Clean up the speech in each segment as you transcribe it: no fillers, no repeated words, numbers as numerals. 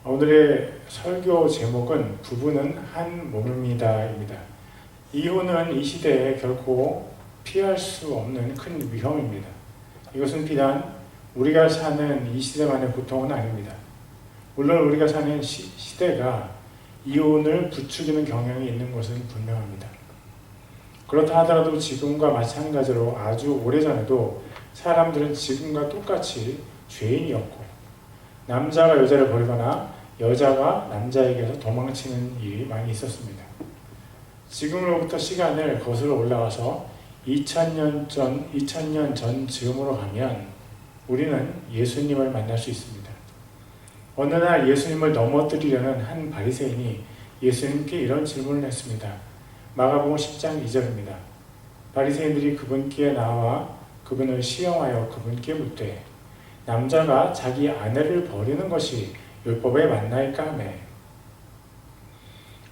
오늘의 설교 제목은 부부는 한 몸입니다입니다. 이혼은 이 시대에 결코 피할 수 없는 큰 위험입니다. 이것은 비단 우리가 사는 이 시대만의 고통은 아닙니다. 물론 우리가 사는 시대가 이혼을 부추기는 경향이 있는 것은 분명합니다. 그렇다 하더라도 지금과 마찬가지로 아주 오래전에도 사람들은 지금과 똑같이 죄인이었고, 남자가 여자를 버리거나 여자가 남자에게서 도망치는 일이 많이 있었습니다. 지금으로부터 시간을 거슬러 올라가서 2000년 전 즈음으로 가면 우리는 예수님을 만날 수 있습니다. 어느 날 예수님을 넘어뜨리려는 한 바리새인이 예수님께 이런 질문을 했습니다. 마가복음 10장 2절입니다. 바리새인들이 그분께 나와 그분을 시험하여 그분께 묻되 남자가 자기 아내를 버리는 것이 율법에 맞나이까 하며,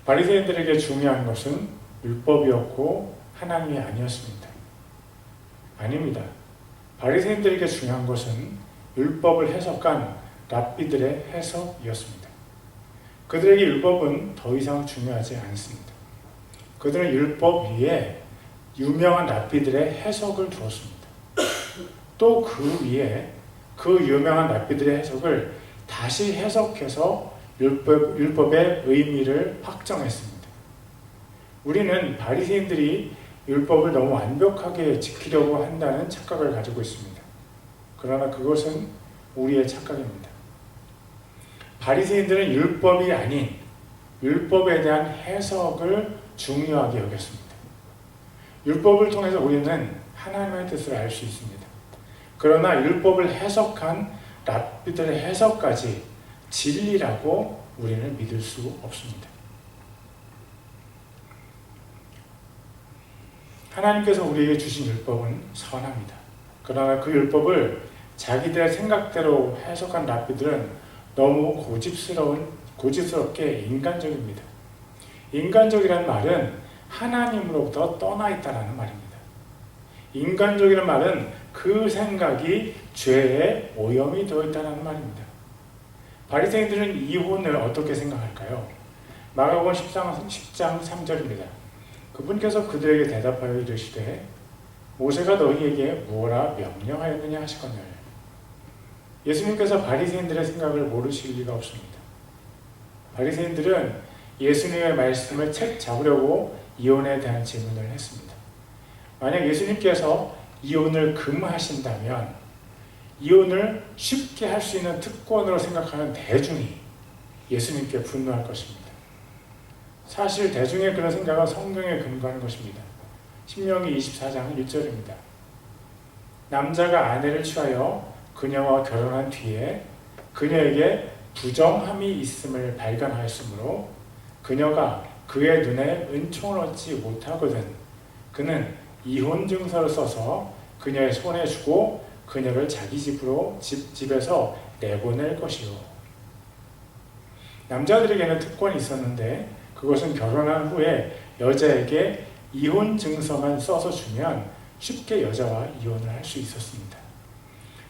바리새인들에게 중요한 것은 율법이었고 하나님이 아니었습니다. 아닙니다. 바리새인들에게 중요한 것은 율법을 해석한 랍비들의 해석이었습니다. 그들에게 율법은 더 이상 중요하지 않습니다. 그들은 율법 위에 유명한 랍비들의 해석을 두었습니다. 또 그 위에 그 유명한 랍비들의 해석을 다시 해석해서 율법의 의미를 확정했습니다. 우리는 바리새인들이 율법을 너무 완벽하게 지키려고 한다는 착각을 가지고 있습니다. 그러나 그것은 우리의 착각입니다. 바리새인들은 율법이 아닌 율법에 대한 해석을 중요하게 여겼습니다. 율법을 통해서 우리는 하나님의 뜻을 알 수 있습니다. 그러나 율법을 해석한 랍비들의 해석까지 진리라고 우리는 믿을 수 없습니다. 하나님께서 우리에게 주신 율법은 선합니다. 그러나 그 율법을 자기들의 생각대로 해석한 랍비들은 너무 고집스럽게 인간적입니다. 인간적이라는 말은 하나님으로부터 떠나 있다는 말입니다. 인간적이라는 말은 그 생각이 죄에 오염이 되어 있다는 말입니다. 바리새인들은 이혼을 어떻게 생각할까요? 마가복음 10장 3절입니다. 그분께서 그들에게 대답하여 이르시되 모세가 너희에게 무엇라 명령하였느냐 하시거늘. 예수님께서 바리새인들의 생각을 모르실 리가 없습니다. 바리새인들은 예수님의 말씀을 책 잡으려고 이혼에 대한 질문을 했습니다. 만약 예수님께서 이혼을 금하신다면 이혼을 쉽게 할 수 있는 특권으로 생각하는 대중이 예수님께 분노할 것입니다. 사실 대중의 그런 생각은 성경에 근거하는 것입니다. 신명기 24장 1절입니다. 남자가 아내를 취하여 그녀와 결혼한 뒤에 그녀에게 부정함이 있음을 발견하였으므로 그녀가 그의 눈에 은총을 얻지 못하거든 그는 이혼 증서를 써서 그녀의 손에 주고 그녀를 자기 집에서 내보낼 것이요. 남자들에게는 특권이 있었는데 그것은 결혼한 후에 여자에게 이혼 증서만 써서 주면 쉽게 여자와 이혼을 할 수 있었습니다.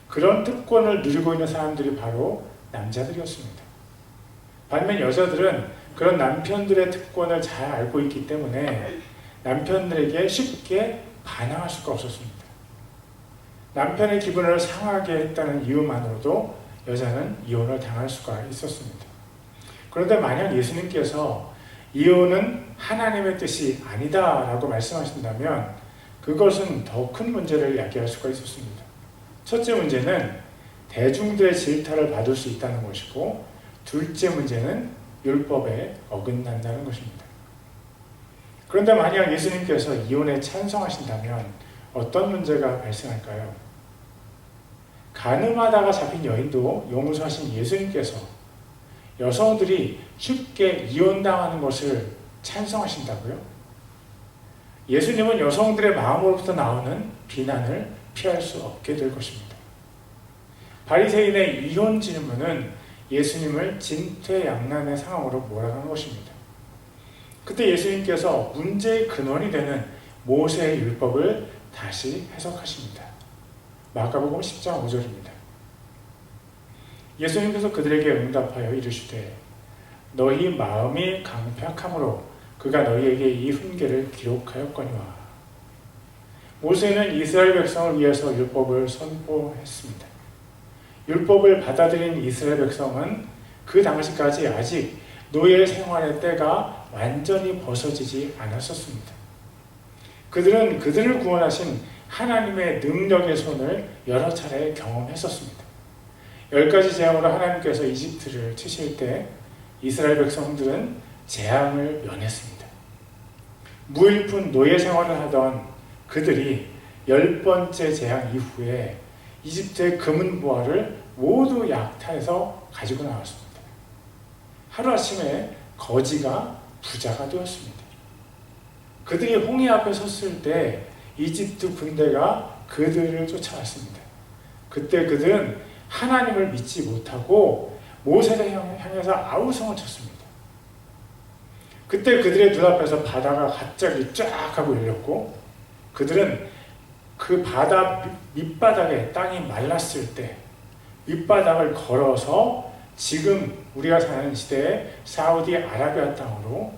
그런 특권을 누리고 있는 사람들이 바로 남자들이었습니다. 반면 여자들은 그런 남편들의 특권을 잘 알고 있기 때문에 남편들에게 쉽게 반항할 수가 없었습니다. 남편의 기분을 상하게 했다는 이유만으로도 여자는 이혼을 당할 수가 있었습니다. 그런데 만약 예수님께서 이혼은 하나님의 뜻이 아니다라고 말씀하신다면 그것은 더 큰 문제를 야기할 수가 있었습니다. 첫째 문제는 대중들의 질타를 받을 수 있다는 것이고, 둘째 문제는 율법에 어긋난다는 것입니다. 그런데 만약 예수님께서 이혼에 찬성하신다면 어떤 문제가 발생할까요? 간음하다가 잡힌 여인도 용서하신 예수님께서 여성들이 쉽게 이혼당하는 것을 찬성하신다고요? 예수님은 여성들의 마음으로부터 나오는 비난을 피할 수 없게 될 것입니다. 바리새인의 이혼 질문은 예수님을 진퇴양난의 상황으로 몰아가는 것입니다. 그때 예수님께서 문제의 근원이 되는 모세의 율법을 다시 해석하십니다. 마가복음 10장 5절입니다. 예수님께서 그들에게 응답하여 이르시되 너희 마음이 강팍함으로 그가 너희에게 이 훈계를 기록하였거니와. 모세는 이스라엘 백성을 위해서 율법을 선포했습니다. 율법을 받아들인 이스라엘 백성은 그 당시까지 아직 노예 생활의 때가 완전히 벗어지지 않았었습니다. 그들은 그들을 구원하신 하나님의 능력의 손을 여러 차례 경험했었습니다. 10가지 재앙으로 하나님께서 이집트를 치실 때 이스라엘 백성들은 재앙을 면했습니다. 무일푼 노예 생활을 하던 그들이 10번째 재앙 이후에 이집트의 금은 보화를 모두 약탈해서 가지고 나왔습니다. 하루아침에 거지가 부자가 되었습니다. 그들이 홍해 앞에 섰을 때 이집트 군대가 그들을 쫓아왔습니다. 그때 그들은 하나님을 믿지 못하고 모세를 향해서 아우성을 쳤습니다. 그때 그들의 눈앞에서 바다가 갑자기 쫙 하고 열렸고 그들은 그 바다 밑바닥에 땅이 말랐을 때 밑바닥을 걸어서 지금 우리가 사는 시대의 사우디아라비아 땅으로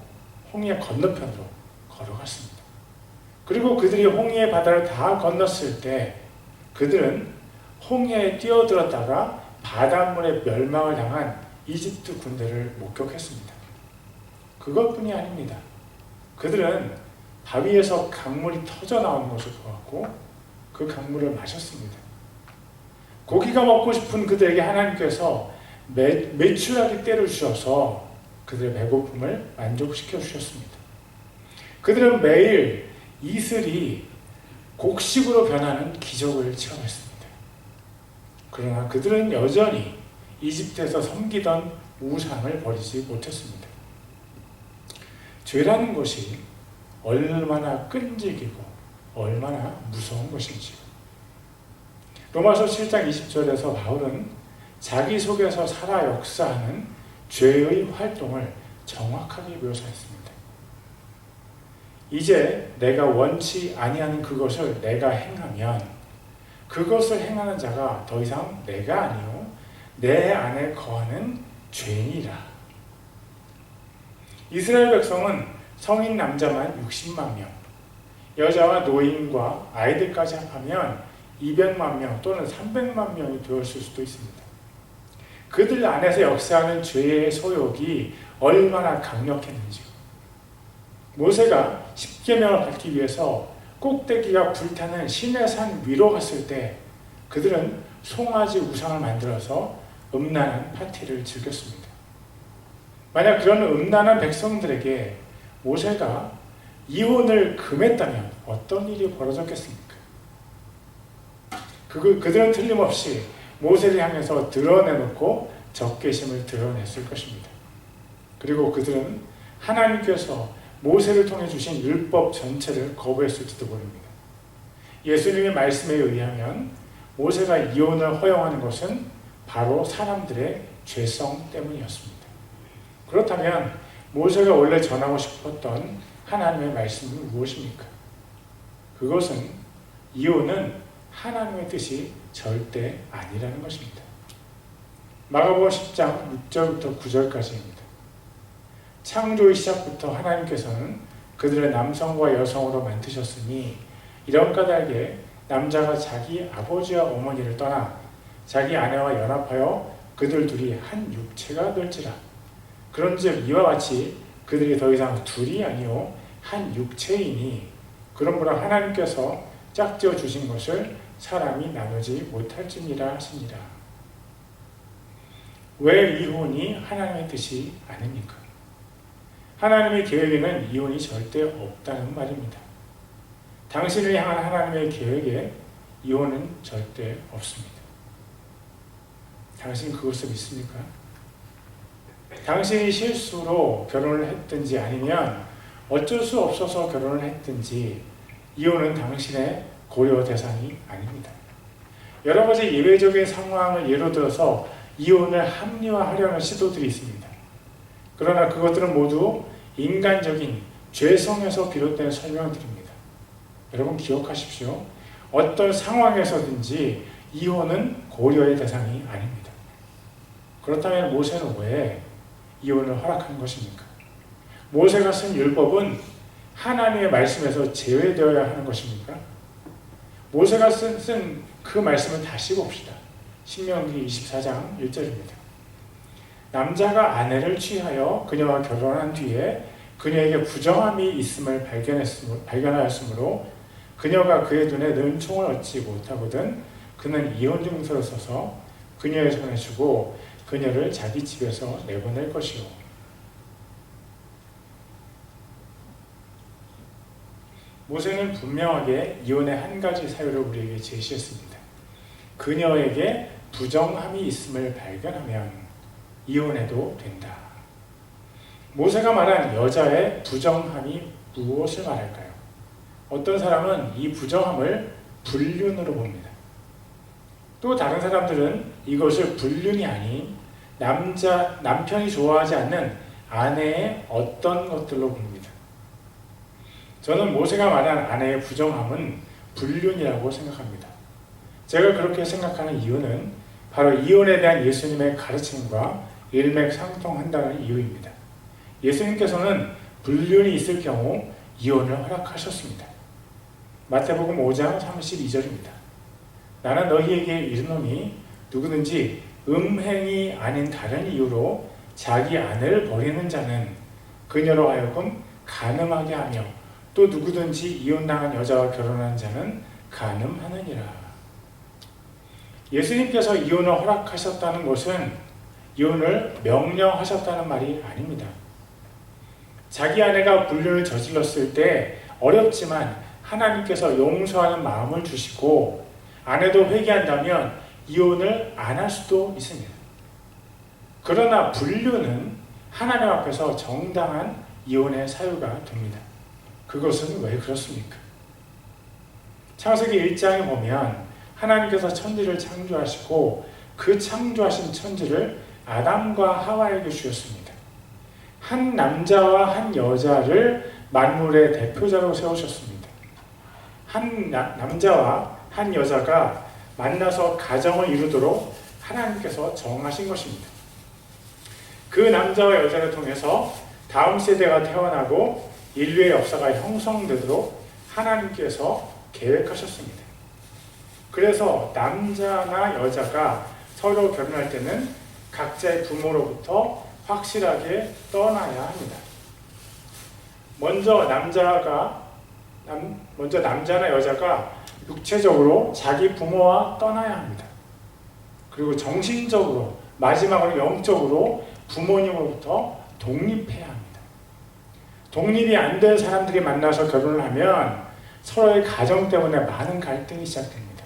홍해 건너편으로 걸어갔습니다. 그리고 그들이 홍해의 바다를 다 건넜을 때 그들은 홍해에 뛰어들었다가 바닷물에 멸망을 당한 이집트 군대를 목격했습니다. 그것뿐이 아닙니다. 그들은 바위에서 강물이 터져 나오는 것을 보았고 그 강물을 마셨습니다. 고기가 먹고 싶은 그들에게 하나님께서 메추라기 떼를 주셔서 그들의 배고픔을 만족시켜 주셨습니다. 그들은 매일 이슬이 곡식으로 변하는 기적을 체험했습니다. 그러나 그들은 여전히 이집트에서 섬기던 우상을 버리지 못했습니다. 죄라는 것이 얼마나 끈질기고 얼마나 무서운 것인지. 로마서 7장 20절에서 바울은 자기 속에서 살아 역사하는 죄의 활동을 정확하게 묘사했습니다. 이제 내가 원치 아니하는 그것을 내가 행하면 그것을 행하는 자가 더 이상 내가 아니요 내 안에 거하는 죄인이라. 이스라엘 백성은 성인 남자만 60만 명, 여자와 노인과 아이들까지 합하면 200만 명 또는 300만 명이 되었을 수도 있습니다. 그들 안에서 역사하는 죄의 소욕이 얼마나 강력했는지요. 모세가 십계명을 받기 위해서 꼭대기가 불타는 시내산 위로 갔을 때 그들은 송아지 우상을 만들어서 음란한 파티를 즐겼습니다. 만약 그런 음란한 백성들에게 모세가 이혼을 금했다면 어떤 일이 벌어졌겠습니까? 그들은 틀림없이 모세를 향해서 드러내놓고 적개심을 드러냈을 것입니다. 그리고 그들은 하나님께서 모세를 통해 주신 율법 전체를 거부했을지도 모릅니다. 예수님의 말씀에 의하면 모세가 이혼을 허용하는 것은 바로 사람들의 죄성 때문이었습니다. 그렇다면 모세가 원래 전하고 싶었던 하나님의 말씀은 무엇입니까? 그것은 이혼은 하나님의 뜻이 절대 아니라는 것입니다. 마가복음 10장 6절부터 9절까지입니다. 창조의 시작부터 하나님께서는 그들을 남성과 여성으로 만드셨으니 이런 까닭에 남자가 자기 아버지와 어머니를 떠나 자기 아내와 연합하여 그들 둘이 한 육체가 될지라. 그런즉 이와 같이 그들이 더 이상 둘이 아니요 한 육체이니 그러므로 하나님께서 짝지어 주신 것을 사람이 나누지 못할지니라 하시니라. 왜 이혼이 하나님의 뜻이 아닙니까? 하나님의 계획에는 이혼이 절대 없다는 말입니다. 당신을 향한 하나님의 계획에 이혼은 절대 없습니다. 당신 그것을 믿습니까? 당신이 실수로 결혼을 했든지 아니면 어쩔 수 없어서 결혼을 했든지 이혼은 당신의 고려 대상이 아닙니다. 여러 가지 예외적인 상황을 예로 들어서 이혼을 합리화하려는 시도들이 있습니다. 그러나 그것들은 모두 인간적인 죄성에서 비롯된 설명들입니다. 여러분 기억하십시오. 어떤 상황에서든지 이혼은 고려의 대상이 아닙니다. 그렇다면 모세는 왜 이혼을 허락하는 것입니까? 모세가 쓴 율법은 하나님의 말씀에서 제외되어야 하는 것입니까? 모세가 쓴 그 말씀을 다시 봅시다. 신명기 24장 1절입니다. 남자가 아내를 취하여 그녀와 결혼한 뒤에 그녀에게 부정함이 있음을 발견하였으므로 그녀가 그의 눈에 은총을 얻지 못하거든 그는 이혼 증서를 써서 그녀의 손에 주고 그녀를 자기 집에서 내보낼 것이요. 모세는 분명하게 이혼의 한 가지 사유를 우리에게 제시했습니다. 그녀에게 부정함이 있음을 발견하면 이혼해도 된다. 모세가 말한 여자의 부정함이 무엇을 말할까요? 어떤 사람은 이 부정함을 불륜으로 봅니다. 또 다른 사람들은 이것을 불륜이 아닌 남편이 좋아하지 않는 아내의 어떤 것들로 봅니다. 저는 모세가 말한 아내의 부정함은 불륜이라고 생각합니다. 제가 그렇게 생각하는 이유는 바로 이혼에 대한 예수님의 가르침과 일맥상통한다는 이유입니다. 예수님께서는 불륜이 있을 경우 이혼을 허락하셨습니다. 마태복음 5장 32절입니다. 나는 너희에게 이르노니 누구든지 음행이 아닌 다른 이유로 자기 아내를 버리는 자는 그녀로 하여금 간음하게 하며 또 누구든지 이혼당한 여자와 결혼한 자는 간음하느니라. 예수님께서 이혼을 허락하셨다는 것은 이혼을 명령하셨다는 말이 아닙니다. 자기 아내가 불륜을 저질렀을 때 어렵지만 하나님께서 용서하는 마음을 주시고 아내도 회개한다면 이혼을 안 할 수도 있습니다. 그러나 불륜은 하나님 앞에서 정당한 이혼의 사유가 됩니다. 그것은 왜 그렇습니까? 창세기 1장에 보면 하나님께서 천지를 창조하시고 그 창조하신 천지를 아담과 하와에게 주셨습니다. 한 남자와 한 여자를 만물의 대표자로 세우셨습니다. 한 남자와 한 여자가 만나서 가정을 이루도록 하나님께서 정하신 것입니다. 그 남자와 여자를 통해서 다음 세대가 태어나고 인류의 역사가 형성되도록 하나님께서 계획하셨습니다. 그래서 남자나 여자가 서로 결혼할 때는 각자의 부모로부터 확실하게 떠나야 합니다. 먼저 남자나 여자가 육체적으로 자기 부모와 떠나야 합니다. 그리고 정신적으로 마지막으로 영적으로 부모님으로부터 독립해야 합니다. 독립이 안 된 사람들이 만나서 결혼을 하면 서로의 가정 때문에 많은 갈등이 시작됩니다.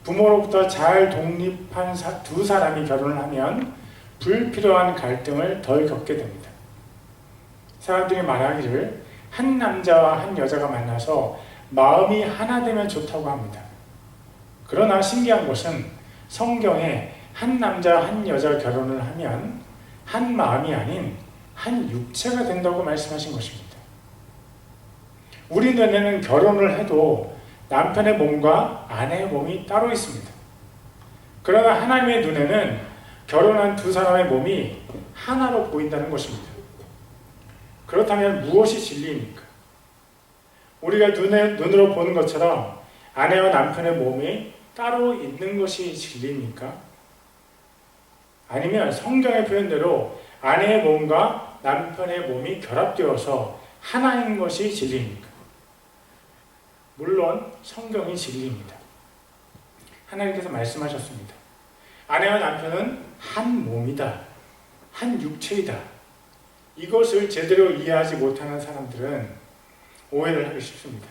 부모로부터 잘 독립한 두 사람이 결혼을 하면 불필요한 갈등을 덜 겪게 됩니다. 사람들이 말하기를 한 남자와 한 여자가 만나서 마음이 하나 되면 좋다고 합니다. 그러나 신기한 것은 성경에 한 남자 한 여자 결혼을 하면 한 마음이 아닌 한 육체가 된다고 말씀하신 것입니다. 우리 눈에는 결혼을 해도 남편의 몸과 아내의 몸이 따로 있습니다. 그러나 하나님의 눈에는 결혼한 두 사람의 몸이 하나로 보인다는 것입니다. 그렇다면 무엇이 진리입니까? 우리가 눈으로 보는 것처럼 아내와 남편의 몸이 따로 있는 것이 진리입니까? 아니면 성경의 표현대로 아내의 몸과 남편의 몸이 결합되어서 하나인 것이 진리입니까? 물론 성경이 진리입니다. 하나님께서 말씀하셨습니다. 아내와 남편은 한 몸이다. 한 육체이다. 이것을 제대로 이해하지 못하는 사람들은 오해를 하기 쉽습니다.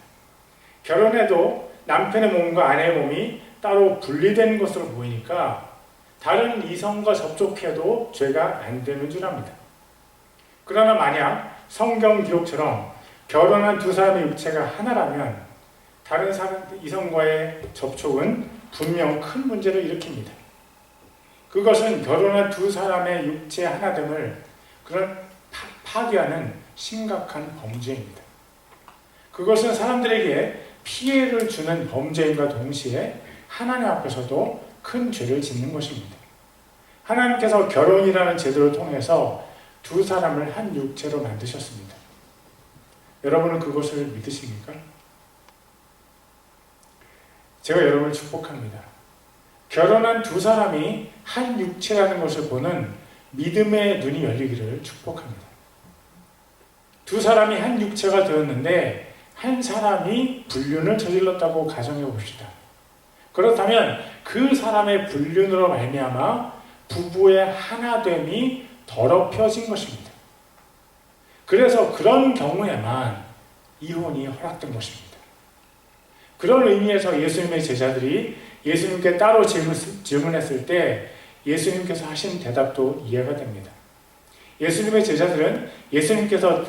결혼해도 남편의 몸과 아내의 몸이 따로 분리된 것으로 보이니까 다른 이성과 접촉해도 죄가 안 되는 줄 압니다. 그러나 만약 성경 기록처럼 결혼한 두 사람의 육체가 하나라면 다른 이성과의 접촉은 분명 큰 문제를 일으킵니다. 그것은 결혼한 두 사람의 육체 하나됨을 파괴하는 심각한 범죄입니다. 그것은 사람들에게 피해를 주는 범죄임과 동시에 하나님 앞에서도 큰 죄를 짓는 것입니다. 하나님께서 결혼이라는 제도를 통해서 두 사람을 한 육체로 만드셨습니다. 여러분은 그것을 믿으십니까? 제가 여러분을 축복합니다. 결혼한 두 사람이 한 육체라는 것을 보는 믿음의 눈이 열리기를 축복합니다. 두 사람이 한 육체가 되었는데 한 사람이 불륜을 저질렀다고 가정해 봅시다. 그렇다면 그 사람의 불륜으로 말미암아 부부의 하나됨이 더럽혀진 것입니다. 그래서 그런 경우에만 이혼이 허락된 것입니다. 그런 의미에서 예수님의 제자들이 예수님께 따로 질문했을 때 예수님께서 하신 대답도 이해가 됩니다. 예수님의 제자들은 예수님께서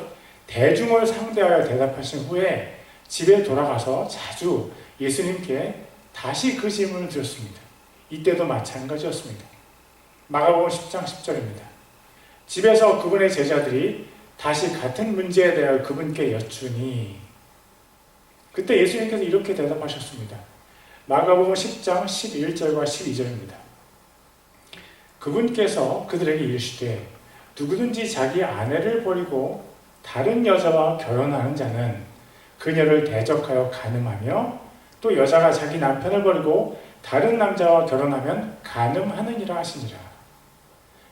대중을 상대하여 대답하신 후에 집에 돌아가서 자주 예수님께 다시 그 질문을 드렸습니다. 이때도 마찬가지였습니다. 마가복음 10장 10절입니다. 집에서 그분의 제자들이 다시 같은 문제에 대하여 그분께 여쭈니 그때 예수님께서 이렇게 대답하셨습니다. 마가복음 10장 11절과 12절입니다. 그분께서 그들에게 이르시되 누구든지 자기 아내를 버리고 다른 여자와 결혼하는 자는 그녀를 대적하여 간음하며 또 여자가 자기 남편을 버리고 다른 남자와 결혼하면 간음하느니라 하시니라.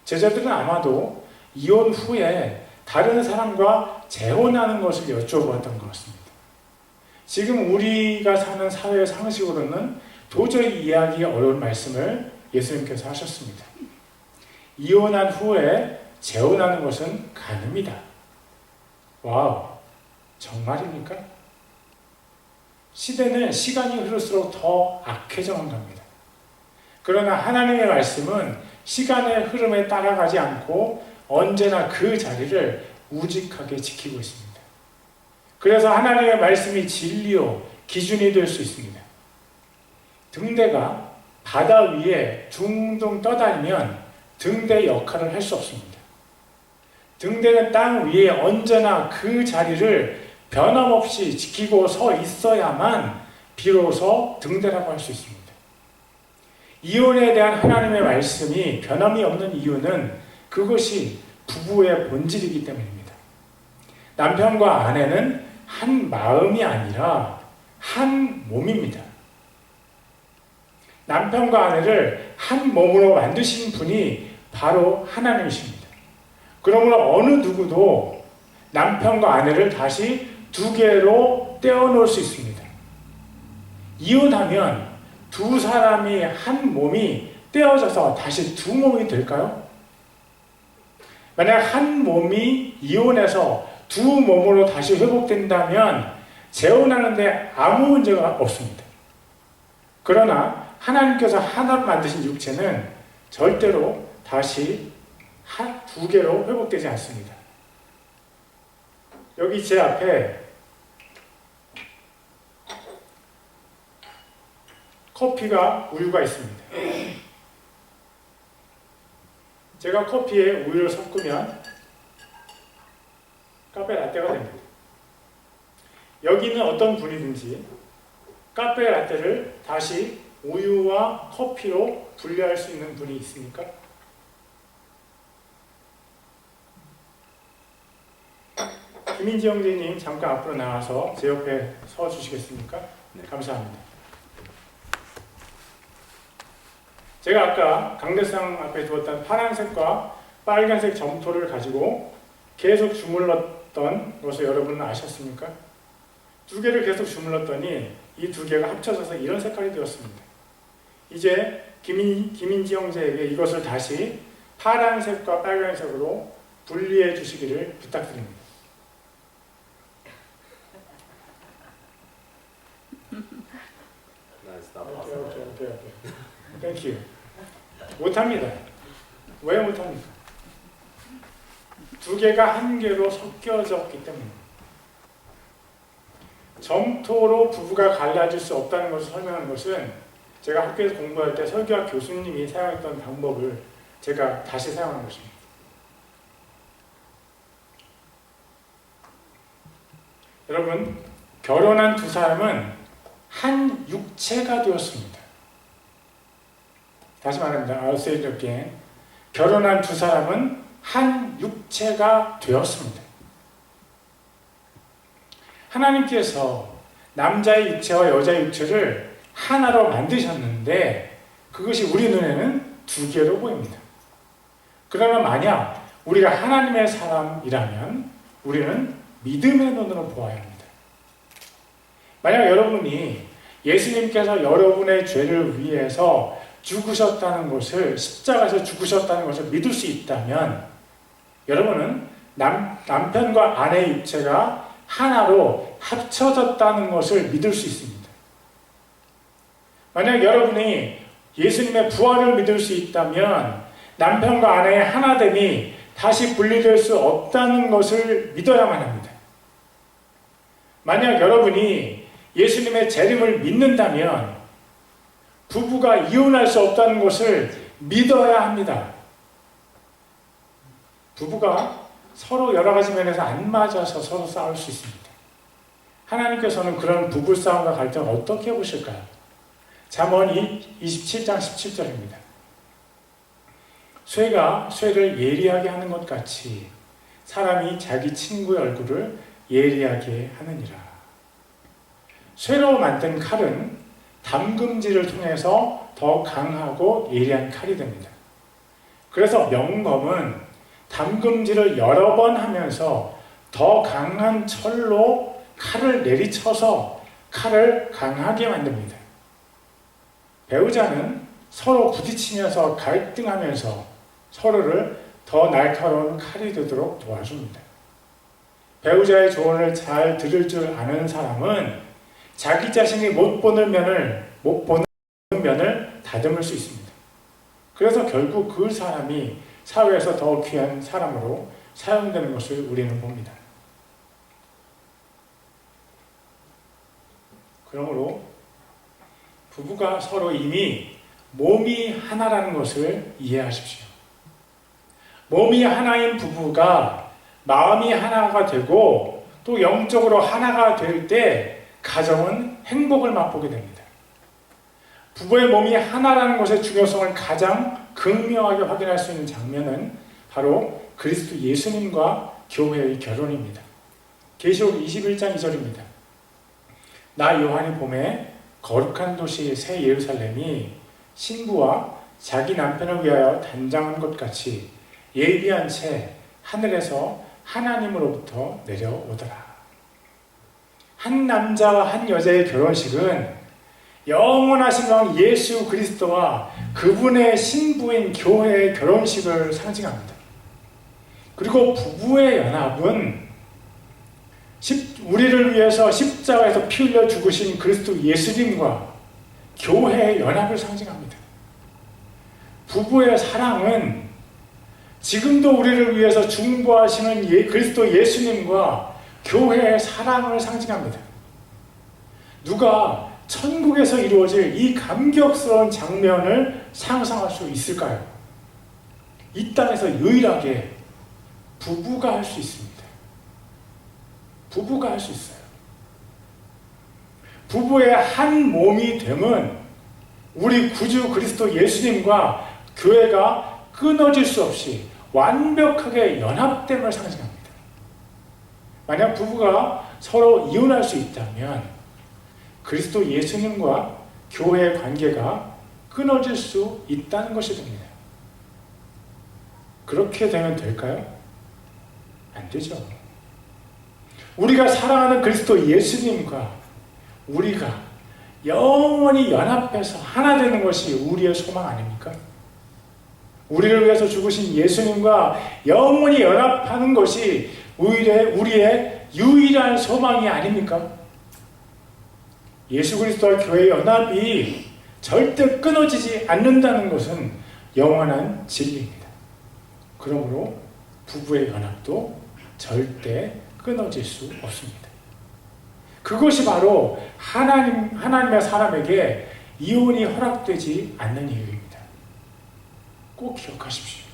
제자들은 아마도 이혼 후에 다른 사람과 재혼하는 것을 여쭤보았던 것 같습니다. 지금 우리가 사는 사회 상식으로는 도저히 이해하기 어려운 말씀을 예수님께서 하셨습니다. 이혼한 후에 재혼하는 것은 간음이다. 와우, 정말입니까? 시대는 시간이 흐를수록 더 악해져만 갑니다. 그러나 하나님의 말씀은 시간의 흐름에 따라가지 않고 언제나 그 자리를 우직하게 지키고 있습니다. 그래서 하나님의 말씀이 진리요 기준이 될 수 있습니다. 등대가 바다 위에 둥둥 떠다니면 등대 역할을 할 수 없습니다. 등대는 땅 위에 언제나 그 자리를 변함없이 지키고 서 있어야만 비로소 등대라고 할 수 있습니다. 이혼에 대한 하나님의 말씀이 변함이 없는 이유는 그것이 부부의 본질이기 때문입니다. 남편과 아내는 한 마음이 아니라 한 몸입니다. 남편과 아내를 한 몸으로 만드신 분이 바로 하나님이십니다. 그러므로 어느 누구도 남편과 아내를 다시 두 개로 떼어놓을 수 있습니다. 이혼하면 두 사람이 한 몸이 떼어져서 다시 두 몸이 될까요? 만약 한 몸이 이혼해서 두 몸으로 다시 회복된다면 재혼하는데 아무 문제가 없습니다. 그러나 하나님께서 하나 만드신 육체는 절대로 다시 두 개로 회복되지 않습니다. 여기 제 앞에 커피가 우유가 있습니다. 제가 커피에 우유를 섞으면 카페 라떼가 됩니다. 여기는 어떤 분이든지 카페 라떼를 다시 우유와 커피로 분리할 수 있는 분이 있습니까? 김인지 형제님 잠깐 앞으로 나와서 제 옆에 서 주시겠습니까? 네, 감사합니다. 제가 아까 강대상 앞에 두었던 파란색과 빨간색 점토를 가지고 계속 주물렀던 것을 여러분은 아셨습니까? 두 개를 계속 주물렀더니 이 두 개가 합쳐져서 이런 색깔이 되었습니다. 이제 김인지 형제에게 이것을 다시 파란색과 빨간색으로 분리해 주시기를 부탁드립니다. 오케이. 땡큐. 못합니다. 왜 못합니까? 두 개가 한 개로 섞여졌기 때문입니다. 점토로 부부가 갈라질 수 없다는 것을 설명한 것은 제가 학교에서 공부할 때 설교학 교수님이 사용했던 방법을 제가 다시 사용한 것입니다. 여러분, 결혼한 두 사람은 한 육체가 되었습니다. 다시 말합니다. I'll say it again. 결혼한 두 사람은 한 육체가 되었습니다. 하나님께서 남자의 육체와 여자의 육체를 하나로 만드셨는데 그것이 우리 눈에는 두 개로 보입니다. 그러나 만약 우리가 하나님의 사람이라면 우리는 믿음의 눈으로 보아야 합니다. 만약 여러분이 예수님께서 여러분의 죄를 위해서 죽으셨다는 것을, 십자가에서 죽으셨다는 것을 믿을 수 있다면 여러분은 남편과 아내의 육체가 하나로 합쳐졌다는 것을 믿을 수 있습니다. 만약 여러분이 예수님의 부활을 믿을 수 있다면 남편과 아내의 하나됨이 다시 분리될 수 없다는 것을 믿어야만 합니다. 만약 여러분이 예수님의 재림을 믿는다면 부부가 이혼할 수 없다는 것을 믿어야 합니다. 부부가 서로 여러 가지 면에서 안 맞아서 서로 싸울 수 있습니다. 하나님께서는 그런 부부싸움과 갈등을 어떻게 보실까요? 잠언 27장 17절입니다. 쇠가 쇠를 예리하게 하는 것 같이 사람이 자기 친구의 얼굴을 예리하게 하느니라. 쇠로 만든 칼은 담금질을 통해서 더 강하고 예리한 칼이 됩니다. 그래서 명검은 담금질을 여러 번 하면서 더 강한 철로 칼을 내리쳐서 칼을 강하게 만듭니다. 배우자는 서로 부딪히면서 갈등하면서 서로를 더 날카로운 칼이 되도록 도와줍니다. 배우자의 조언을 잘 들을 줄 아는 사람은 자기 자신이 못 보는 면을 다듬을 수 있습니다. 그래서 결국 그 사람이 사회에서 더 귀한 사람으로 사용되는 것을 우리는 봅니다. 그러므로 부부가 서로 이미 몸이 하나라는 것을 이해하십시오. 몸이 하나인 부부가 마음이 하나가 되고 또 영적으로 하나가 될 때 가정은 행복을 맛보게 됩니다. 부부의 몸이 하나라는 것의 중요성을 가장 극명하게 확인할 수 있는 장면은 바로 그리스도 예수님과 교회의 결혼입니다. 계시록 21장 2절입니다. 나 요한이 봄에 거룩한 도시 새 예루살렘이 신부와 자기 남편을 위하여 단장한 것 같이 예비한 채 하늘에서 하나님으로부터 내려오더라. 한 남자와 한 여자의 결혼식은 영원하신 왕 예수 그리스도와 그분의 신부인 교회의 결혼식을 상징합니다. 그리고 부부의 연합은 우리를 위해서 십자가에서 피 흘려 죽으신 그리스도 예수님과 교회의 연합을 상징합니다. 부부의 사랑은 지금도 우리를 위해서 중보하시는 그리스도 예수님과 교회의 사랑을 상징합니다. 누가 천국에서 이루어질 이 감격스러운 장면을 상상할 수 있을까요? 이 땅에서 유일하게 부부가 할 수 있습니다. 부부가 할 수 있어요. 부부의 한 몸이 됨은 우리 구주 그리스도 예수님과 교회가 끊어질 수 없이 완벽하게 연합됨을 상징합니다. 만약 부부가 서로 이혼할 수 있다면 그리스도 예수님과 교회의 관계가 끊어질 수 있다는 것이 됩니다. 그렇게 되면 될까요? 안 되죠. 우리가 사랑하는 그리스도 예수님과 우리가 영원히 연합해서 하나 되는 것이 우리의 소망 아닙니까? 우리를 위해서 죽으신 예수님과 영원히 연합하는 것이 우리의 유일한 소망이 아닙니까? 예수 그리스도와 교회의 연합이 절대 끊어지지 않는다는 것은 영원한 진리입니다. 그러므로 부부의 연합도 절대 끊어질 수 없습니다. 그것이 바로 하나님의 사람에게 이혼이 허락되지 않는 이유입니다. 꼭 기억하십시오.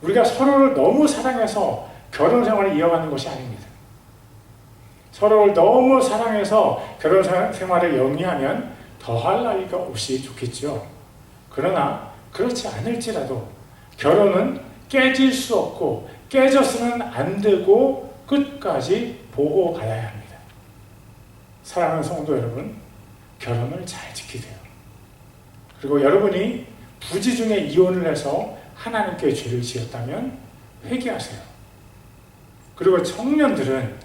우리가 서로를 너무 사랑해서 결혼 생활을 이어가는 것이 아닙니다. 서로를 너무 사랑해서 결혼 생활을 영위하면 더할 나위가 없이 좋겠죠. 그러나 그렇지 않을지라도 결혼은 깨질 수 없고 깨져서는 안 되고 끝까지 보호받아야 합니다. 사랑하는 성도 여러분, 결혼을 잘 지키세요. 그리고 여러분이 부지 중에 이혼을 해서 하나님께 죄를 지었다면 회개하세요. 그리고 청년들은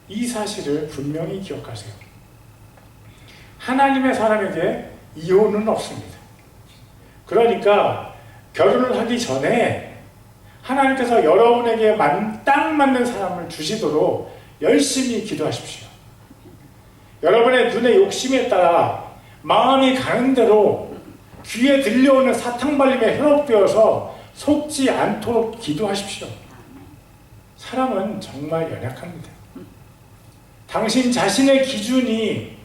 이 사실을 분명히 기억하세요. 하나님의 사람에게 이혼은 없습니다. 그러니까 결혼을 하기 전에 하나님께서 여러분에게 딱 맞는 사람을 주시도록 열심히 기도하십시오. 여러분의 눈의 욕심에 따라 마음이 가는 대로 귀에 들려오는 사탕발림에 현혹되어서 속지 않도록 기도하십시오. 사람은 정말 연약합니다. 당신 자신의 기준이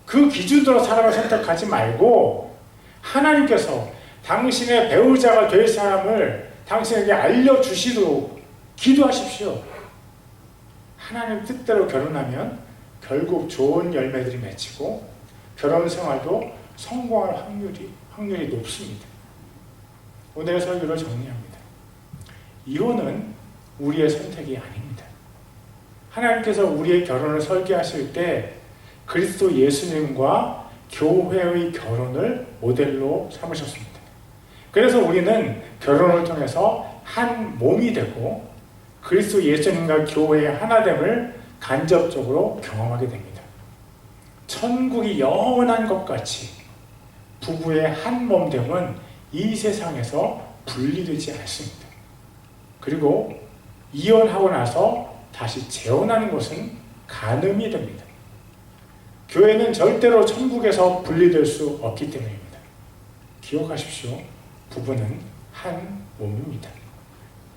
그 기준으로 사람을 선택하지 말고 하나님께서 당신의 배우자가 될 사람을 당신에게 알려주시도록 기도하십시오. 하나님 뜻대로 결혼하면 결국 좋은 열매들이 맺히고 결혼 생활도 성공할 확률이 높습니다. 오늘의 설교를 정리합니다. 이혼은 우리의 선택이 아닙니다. 하나님께서 우리의 결혼을 설계하실 때 그리스도 예수님과 교회의 결혼을 모델로 삼으셨습니다. 그래서 우리는 결혼을 통해서 한 몸이 되고 그리스도 예수님과 교회의 하나됨을 간접적으로 경험하게 됩니다. 천국이 영원한 것 같이 부부의 한 몸됨은 이 세상에서 분리되지 않습니다. 그리고 이혼하고 나서 다시 재혼하는 것은 간음이 됩니다. 교회는 절대로 천국에서 분리될 수 없기 때문입니다. 기억하십시오. 부부는 한 몸입니다.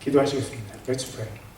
기도하시겠습니다. Let's pray.